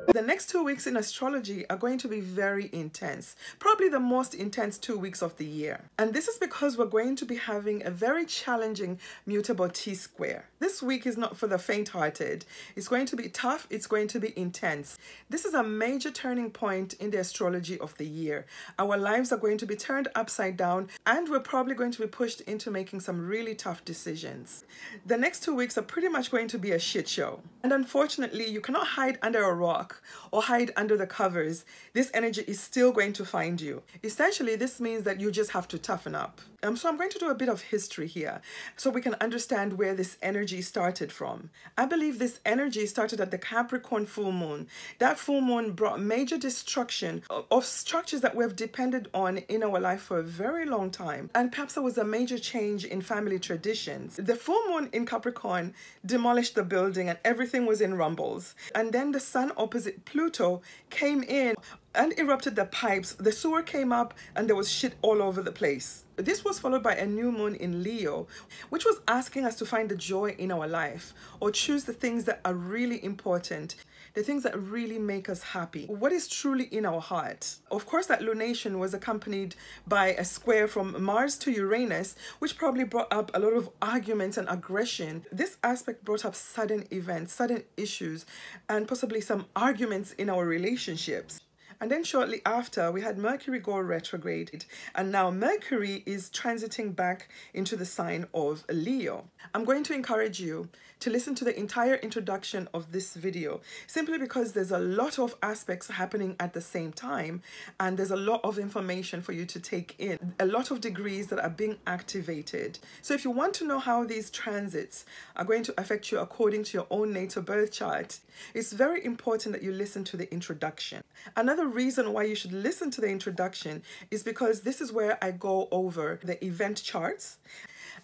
The next 2 weeks in astrology are going to be very intense, probably the most intense 2 weeks of the year. And this is because we're going to be having a very challenging mutable T square. This week is not for the faint-hearted. It's going to be tough, it's going to be intense. This is a major turning point in the astrology of the year. Our lives are going to be turned upside down, and we're probably going to be pushed into making some really tough decisions. The next 2 weeks are pretty much going to be a shit show. And unfortunately, you cannot hide under a rock or hide under the covers. This energy is still going to find you. Essentially, this means that you just have to toughen up. So I'm going to do a bit of history here so we can understand where this energy started from. I believe this energy started at the Capricorn full moon. That full moon brought major destruction of structures that we've depended on in our life for a very long time. And perhaps there was a major change in family traditions. The full moon in Capricorn demolished the building and everything was in rumbles. And then the sun opposite Pluto came in and erupted the pipes. The sewer came up and there was shit all over the place. This was followed by a new moon in Leo, which was asking us to find the joy in our life or choose the things that are really important, the things that really make us happy, what is truly in our heart. Of course, that lunation was accompanied by a square from Mars to Uranus, which probably brought up a lot of arguments and aggression. This aspect brought up sudden events, sudden issues, and possibly some arguments in our relationships. And then shortly after, we had Mercury go retrograde, and now Mercury is transiting back into the sign of Leo. I'm going to encourage you to listen to the entire introduction of this video, simply because there's a lot of aspects happening at the same time, and there's a lot of information for you to take in, a lot of degrees that are being activated. So if you want to know how these transits are going to affect you according to your own natal birth chart, it's very important that you listen to the introduction. Another reason why you should listen to the introduction is because this is where I go over the event charts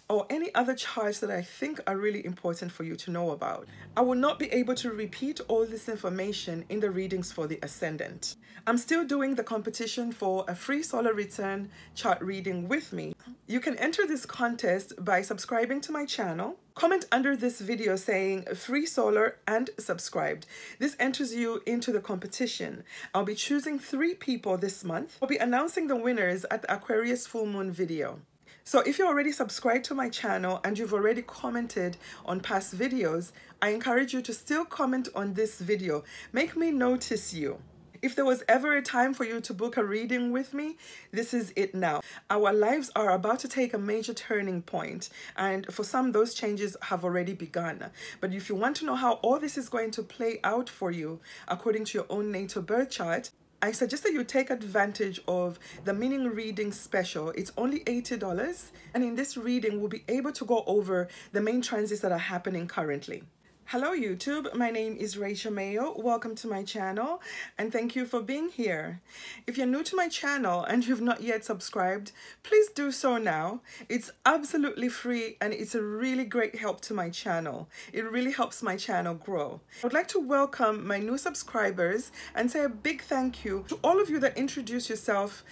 or any other charts that I think are really important for you to know about. I will not be able to repeat all this information in the readings for the ascendant. I'm still doing the competition for a free solar return chart reading with me. You can enter this contest by subscribing to my channel. Comment under this video saying free solar and subscribed. This enters you into the competition. I'll be choosing 3 people this month. I'll be announcing the winners at the Aquarius full moon video. So if you're already subscribed to my channel and you've already commented on past videos, I encourage you to still comment on this video. Make me notice you. If there was ever a time for you to book a reading with me, this is it now. Our lives are about to take a major turning point, and for some, those changes have already begun. But if you want to know how all this is going to play out for you according to your own natal birth chart, I suggest that you take advantage of the meaning reading special. It's only $80, and in this reading, we'll be able to go over the main transits that are happening currently. Hello YouTube, my name is Rachel Mayo. Welcome to my channel and thank you for being here. If you're new to my channel and you've not yet subscribed, please do so now. It's absolutely free and it's a really great help to my channel. It really helps my channel grow. I would like to welcome my new subscribers and say a big thank you to all of you that introduce yourself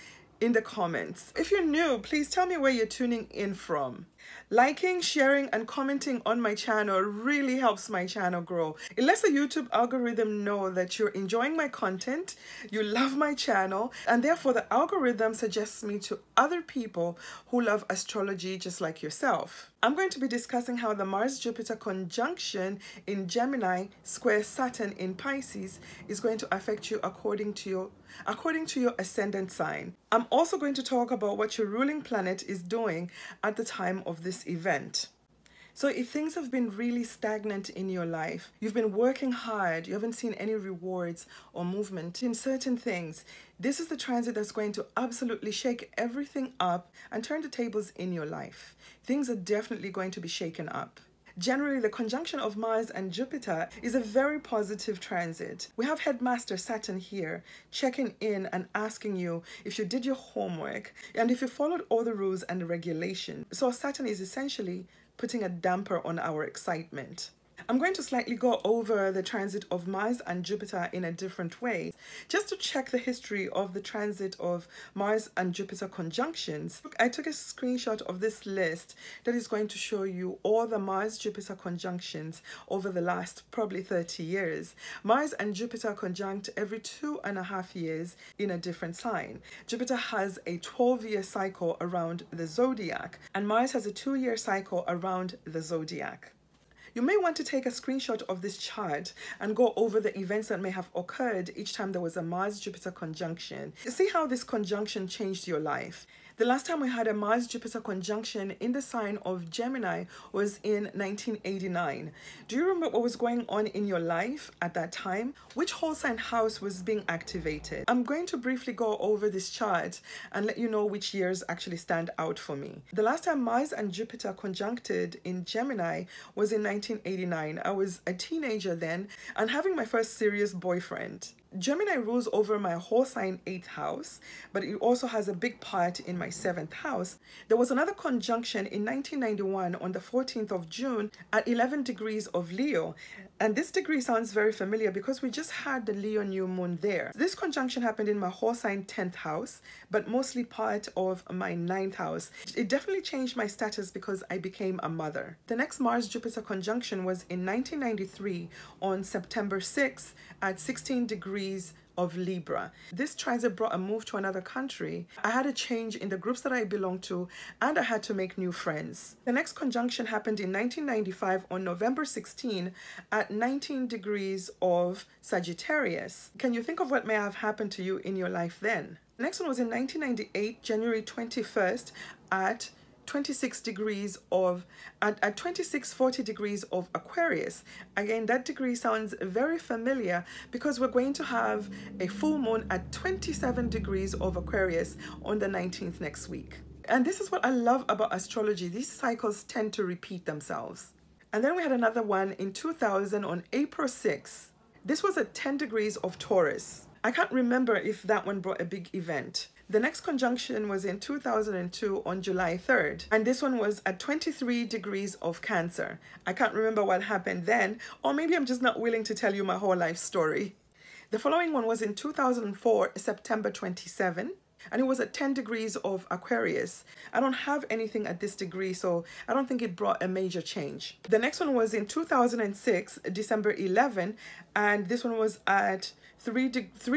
in the comments. If you're new, please tell me where you're tuning in from. Liking, sharing, and commenting on my channel really helps my channel grow. It lets the YouTube algorithm know that you're enjoying my content, you love my channel, and therefore the algorithm suggests me to other people who love astrology just like yourself. I'm going to be discussing how the Mars-Jupiter conjunction in Gemini square Saturn in Pisces is going to affect you according to your ascendant sign. I'm also going to talk about what your ruling planet is doing at the time of this event. So if things have been really stagnant in your life, you've been working hard, you haven't seen any rewards or movement in certain things, this is the transit that's going to absolutely shake everything up and turn the tables in your life. Things are definitely going to be shaken up. Generally, the conjunction of Mars and Jupiter is a very positive transit. We have Headmaster Saturn here checking in and asking you if you did your homework and if you followed all the rules and the regulations. So Saturn is essentially putting a damper on our excitement. I'm going to slightly go over the transit of Mars and Jupiter in a different way, just to check the history of the transit of Mars and Jupiter conjunctions. I took a screenshot of this list that is going to show you all the Mars-Jupiter conjunctions over the last probably 30 years. Mars and Jupiter conjunct every 2.5 years in a different sign. Jupiter has a 12-year cycle around the zodiac, and Mars has a 2-year cycle around the zodiac. You may want to take a screenshot of this chart and go over the events that may have occurred each time there was a Mars-Jupiter conjunction. See how this conjunction changed your life. The last time we had a Mars-Jupiter conjunction in the sign of Gemini was in 1989. Do you remember what was going on in your life at that time? Which whole sign house was being activated? I'm going to briefly go over this chart and let you know which years actually stand out for me. The last time Mars and Jupiter conjuncted in Gemini was in 1989. I was a teenager then and having my first serious boyfriend. Gemini rules over my whole sign 8th house, but it also has a big part in my 7th house. There was another conjunction in 1991 on the 14th of June at 11 degrees of Leo. And this degree sounds very familiar because we just had the Leo new moon there. This conjunction happened in my whole sign 10th house, but mostly part of my 9th house. It definitely changed my status because I became a mother. The next Mars-Jupiter conjunction was in 1993 on September 6th at 16 degrees of Libra. This transit brought a move to another country. I had a change in the groups that I belonged to, and I had to make new friends. The next conjunction happened in 1995 on November 16 at 19 degrees of Sagittarius. Can you think of what may have happened to you in your life then? The next one was in 1998, January 21st at 26 degrees of at 2640 degrees of Aquarius. Again, that degree sounds very familiar because we're going to have a full moon at 27 degrees of Aquarius on the 19th next week. And this is what I love about astrology. These cycles tend to repeat themselves. And then we had another one in 2000 on April 6th. This was at 10 degrees of Taurus. I can't remember if that one brought a big event. The next conjunction was in 2002 on July 3rd, and this one was at 23 degrees of Cancer. I can't remember what happened then, or maybe I'm just not willing to tell you my whole life story. The following one was in 2004, September 27, and it was at 10 degrees of Aquarius. I don't have anything at this degree, so I don't think it brought a major change. The next one was in 2006, December 11, and this one was at 3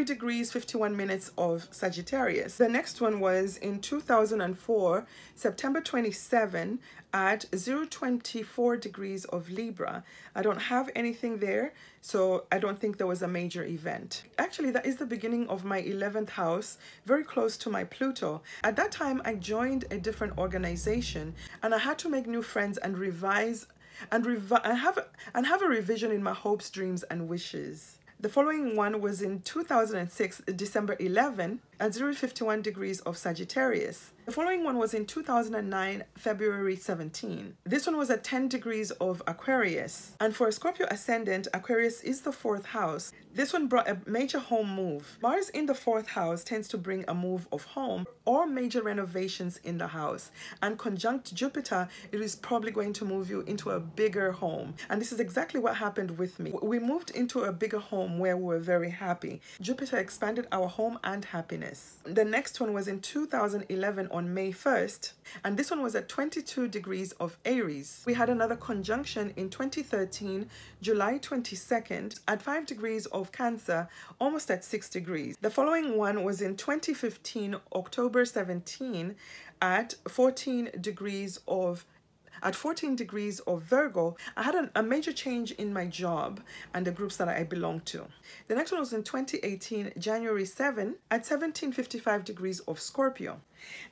degrees 51 minutes of Sagittarius. The next one was in 2004, September 27 at 024 degrees of Libra. I don't have anything there, so I don't think there was a major event. Actually, that is the beginning of my 11th house, very close to my Pluto. At that time, I joined a different organization and I had to make new friends and revise and have a revision in my hopes, dreams, and wishes. The following one was in 2006, December 11, at 051 degrees of Sagittarius. The following one was in 2009, February 17. This one was at 10 degrees of Aquarius. And for a Scorpio ascendant, Aquarius is the 4th house. This one brought a major home move. Mars in the 4th house tends to bring a move of home or major renovations in the house. And conjunct Jupiter, it is probably going to move you into a bigger home. And this is exactly what happened with me. We moved into a bigger home where we were very happy. Jupiter expanded our home and happiness. The next one was in 2011 on May 1st, and this one was at 22 degrees of Aries. We had another conjunction in 2013, July 22nd, at 5 degrees of Cancer, almost at 6 degrees. The following one was in 2015, October 17, at 14 degrees of Virgo. I had a major change in my job and the groups that I belonged to. The next one was in 2018, January 7, at 1755 degrees of Scorpio.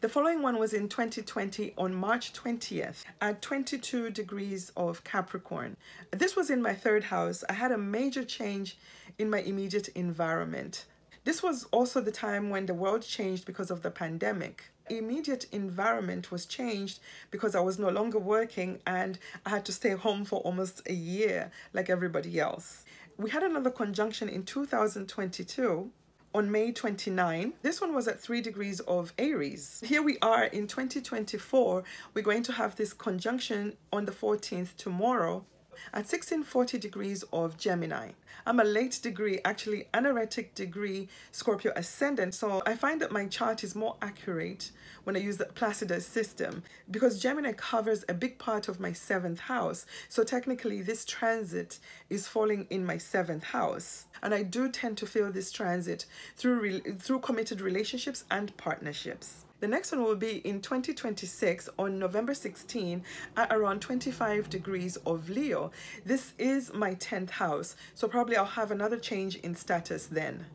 The following one was in 2020 on March 20th at 22 degrees of Capricorn. This was in my 3rd house. I had a major change in my immediate environment. This was also the time when the world changed because of the pandemic. Immediate environment was changed because I was no longer working and I had to stay home for almost a year like everybody else. We had another conjunction in 2022 on May 29. This one was at 3 degrees of Aries. Here we are in 2024. We're going to have this conjunction on the 14th tomorrow at 1640 degrees of Gemini. I'm a late degree, actually anaretic degree Scorpio ascendant, so I find that my chart is more accurate when I use the Placidus system because Gemini covers a big part of my 7th house. So technically this transit is falling in my 7th house. And I do tend to feel this transit through committed relationships and partnerships. The next one will be in 2026 on November 16 at around 25 degrees of Leo. This is my 10th house, so probably I'll have another change in status then.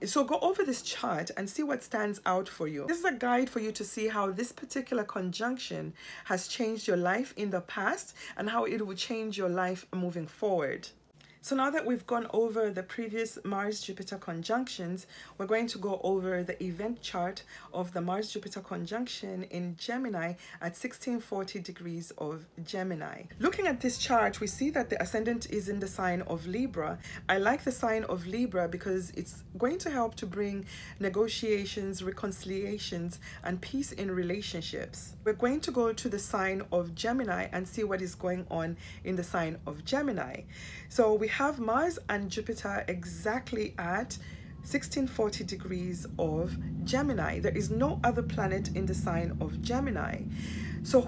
So go over this chart and see what stands out for you. This is a guide for you to see how this particular conjunction has changed your life in the past and how it will change your life moving forward. So now that we've gone over the previous Mars-Jupiter conjunctions, we're going to go over the event chart of the Mars-Jupiter conjunction in Gemini at 1640 degrees of Gemini. Looking at this chart, we see that the ascendant is in the sign of Libra. I like the sign of Libra because it's going to help to bring negotiations, reconciliations, and peace in relationships. We're going to go to the sign of Gemini and see what is going on in the sign of Gemini. So we have Mars and Jupiter exactly at 1640 degrees of Gemini. There is no other planet in the sign of Gemini. So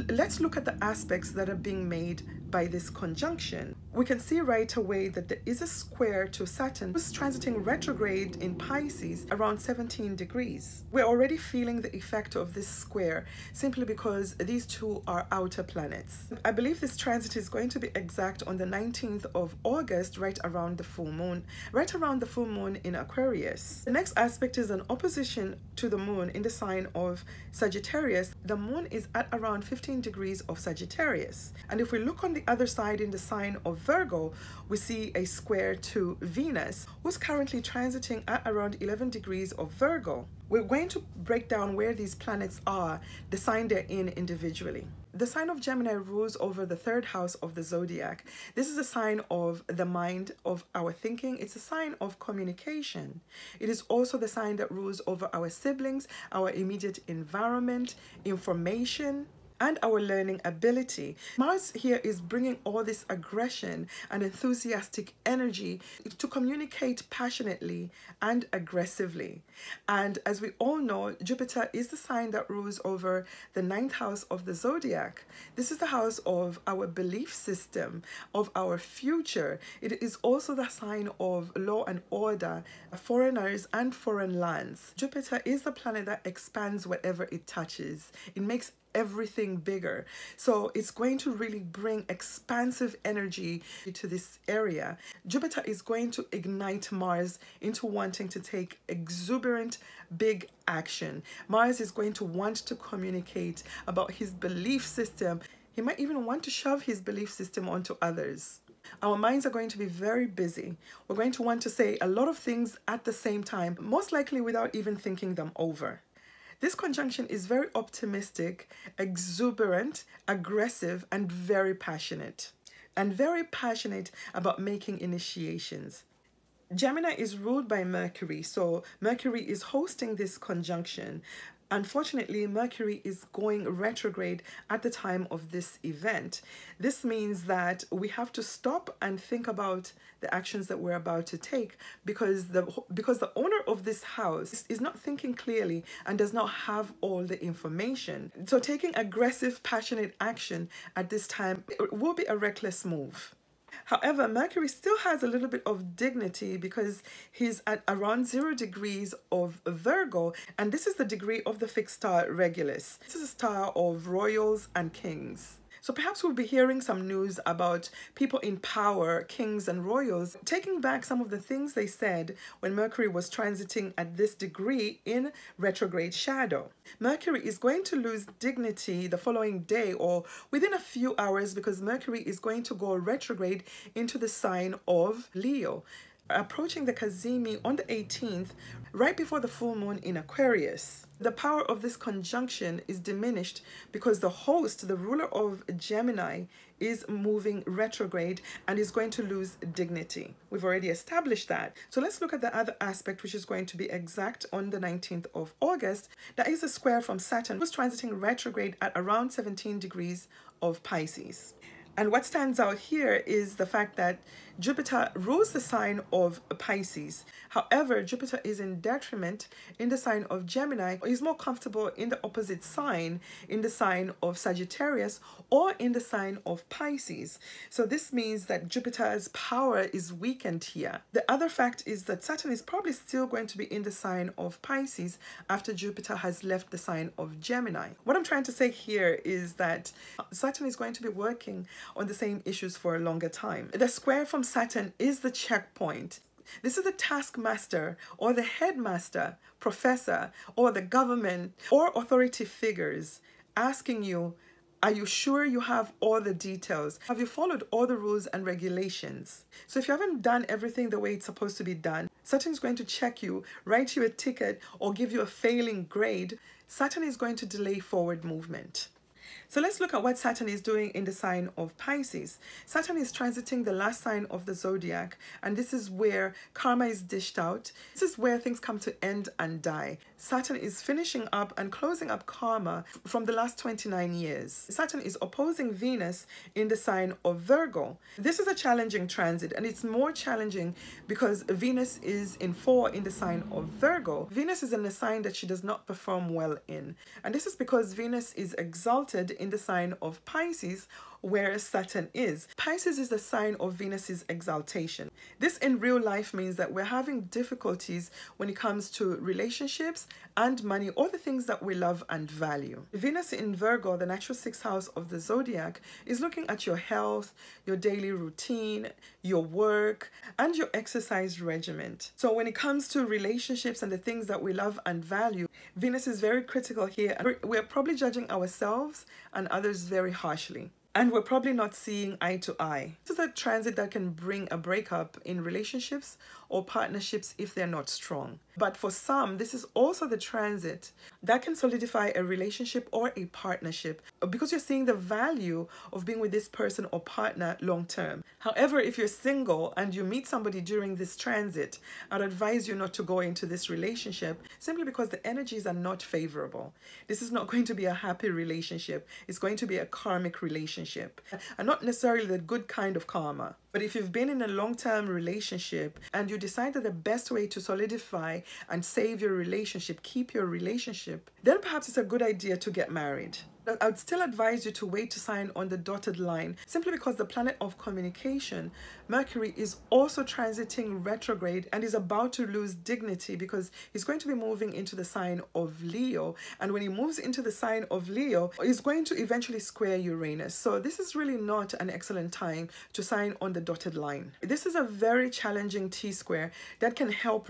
let's look at the aspects that are being made by this conjunction. We can see right away that there is a square to Saturn, who's transiting retrograde in Pisces around 17 degrees. We're already feeling the effect of this square simply because these two are outer planets. I believe this transit is going to be exact on the 19th of August, right around the full moon in Aquarius. The next aspect is an opposition to the moon in the sign of Sagittarius. The moon is at around 15 degrees of Sagittarius. And if we look on the other side in the sign of Virgo, we see a square to Venus, who's currently transiting at around 11 degrees of Virgo. We're going to break down where these planets are, the sign they're in individually. The sign of Gemini rules over the 3rd house of the zodiac. This is a sign of the mind, of our thinking. It's a sign of communication. It is also the sign that rules over our siblings, our immediate environment, information, and our learning ability. Mars here is bringing all this aggression and enthusiastic energy to communicate passionately and aggressively. And as we all know, Jupiter is the sign that rules over the 9th house of the zodiac. This is the house of our belief system, of our future. It is also the sign of law and order, foreigners and foreign lands. Jupiter is the planet that expands whatever it touches. It makes everything bigger. So it's going to really bring expansive energy to this area. Jupiter is going to ignite Mars into wanting to take exuberant, big action. Mars is going to want to communicate about his belief system. He might even want to shove his belief system onto others. Our minds are going to be very busy. We're going to want to say a lot of things at the same time, most likely without even thinking them over. This conjunction is very optimistic, exuberant, aggressive, and very passionate. About making initiations. Gemini is ruled by Mercury, so Mercury is hosting this conjunction. Unfortunately, Mercury is going retrograde at the time of this event. This means that we have to stop and think about the actions that we're about to take because the owner of this house is not thinking clearly and does not have all the information. So taking aggressive, passionate action at this time will be a reckless move. However, Mercury still has a little bit of dignity because he's at around 0 degrees of Virgo, and this is the degree of the fixed star Regulus. This is a star of royals and kings. So perhaps we'll be hearing some news about people in power, kings and royals, taking back some of the things they said when Mercury was transiting at this degree in retrograde shadow. Mercury is going to lose dignity the following day or within a few hours because Mercury is going to go retrograde into the sign of Leo, approaching the Cazimi on the 18th, right before the full moon in Aquarius. The power of this conjunction is diminished because the host, the ruler of Gemini, is moving retrograde and is going to lose dignity. We've already established that. So let's look at the other aspect, which is going to be exact on the 19th of August. That is a square from Saturn, who's transiting retrograde at around 17 degrees of Pisces. And what stands out here is the fact that Jupiter rules the sign of Pisces. However, Jupiter is in detriment in the sign of Gemini. He's more comfortable in the opposite sign, in the sign of Sagittarius or in the sign of Pisces. So this means that Jupiter's power is weakened here. The other fact is that Saturn is probably still going to be in the sign of Pisces after Jupiter has left the sign of Gemini. What I'm trying to say here is that Saturn is going to be working on the same issues for a longer time. The square from Saturn is the checkpoint. This is the taskmaster or the headmaster, professor, or the government or authority figures asking you, are you sure you have all the details? Have you followed all the rules and regulations? So if you haven't done everything the way it's supposed to be done, Saturn is going to check you, write you a ticket, or give you a failing grade. Saturn is going to delay forward movement. So let's look at what Saturn is doing in the sign of Pisces. Saturn is transiting the last sign of the zodiac, and this is where karma is dished out. This is where things come to end and die. Saturn is finishing up and closing up karma from the last 29 years. Saturn is opposing Venus in the sign of Virgo. This is a challenging transit, and it's more challenging because Venus is in 4 in the sign of Virgo. Venus is in a sign that she does not perform well in, and this is because Venus is exalted in the sign of Pisces, where Saturn is. Pisces is the sign of Venus's exaltation. This in real life means that we're having difficulties when it comes to relationships and money, or the things that we love and value. Venus in Virgo, the natural 6th house of the zodiac, is looking at your health, your daily routine, your work, and your exercise regimen. So when it comes to relationships and the things that we love and value, Venus is very critical here. We're probably judging ourselves and others very harshly. And we're probably not seeing eye to eye. This is a transit that can bring a breakup in relationships or partnerships if they're not strong. But for some, this is also the transit that can solidify a relationship or a partnership because you're seeing the value of being with this person or partner long term. However, if you're single and you meet somebody during this transit, I'd advise you not to go into this relationship simply because the energies are not favorable. This is not going to be a happy relationship. It's going to be a karmic relationship, and not necessarily the good kind of karma. But if you've been in a long-term relationship and you decide that the best way to solidify and save your relationship, keep your relationship, then perhaps it's a good idea to get married. I would still advise you to wait to sign on the dotted line, simply because the planet of communication, Mercury, is also transiting retrograde and is about to lose dignity because he's going to be moving into the sign of Leo. And when he moves into the sign of Leo, he's going to eventually square Uranus. So this is really not an excellent time to sign on the dotted line. This is a very challenging T-square that can help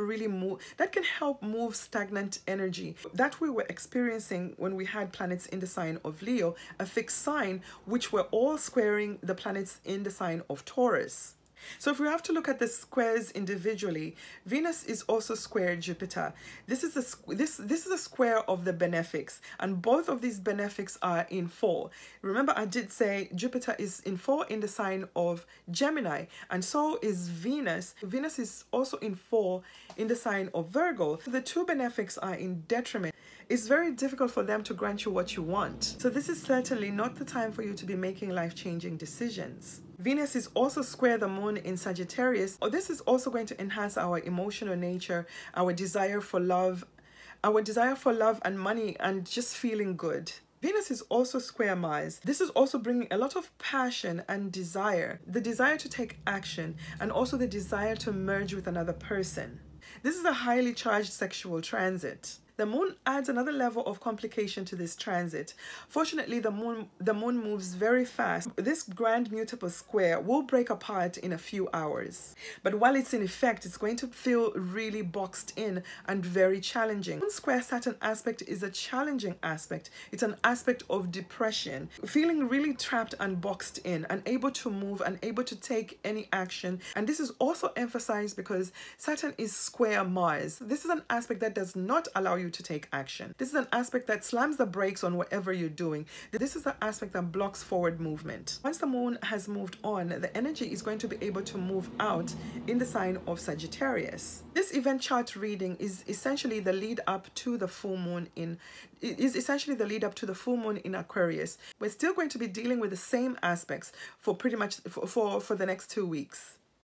move stagnant energy that we were experiencing when we had planets in the sign of Leo, a fixed sign, which were all squaring the planets in the sign of Taurus. So if we have to look at the squares individually, Venus is also square Jupiter. This is a square of the benefics, and both of these benefics are in 4. Remember, I did say Jupiter is in 4 in the sign of Gemini, and so is Venus. Venus is also in 4 in the sign of Virgo. The two benefics are in detriment. It's very difficult for them to grant you what you want. So this is certainly not the time for you to be making life-changing decisions. Venus is also square the moon in Sagittarius. This is also going to enhance our emotional nature, our desire for love and money, and just feeling good. Venus is also square Mars. This is also bringing a lot of passion and desire, the desire to take action, and also the desire to merge with another person. This is a highly charged sexual transit. The moon adds another level of complication to this transit. Fortunately, the moon moves very fast. This grand mutable square will break apart in a few hours. But while it's in effect, it's going to feel really boxed in and very challenging. Moon square Saturn aspect is a challenging aspect. It's an aspect of depression, feeling really trapped and boxed in, unable to move, unable to take any action. And this is also emphasized because Saturn is square Mars. This is an aspect that does not allow you you to take action. This is an aspect that slams the brakes on whatever you're doing. This is the aspect that blocks forward movement. Once the moon has moved on, the energy is going to be able to move out in the sign of Sagittarius. This event chart reading is essentially the lead up to the full moon in Aquarius. We're still going to be dealing with the same aspects for pretty much for the next 2 weeks.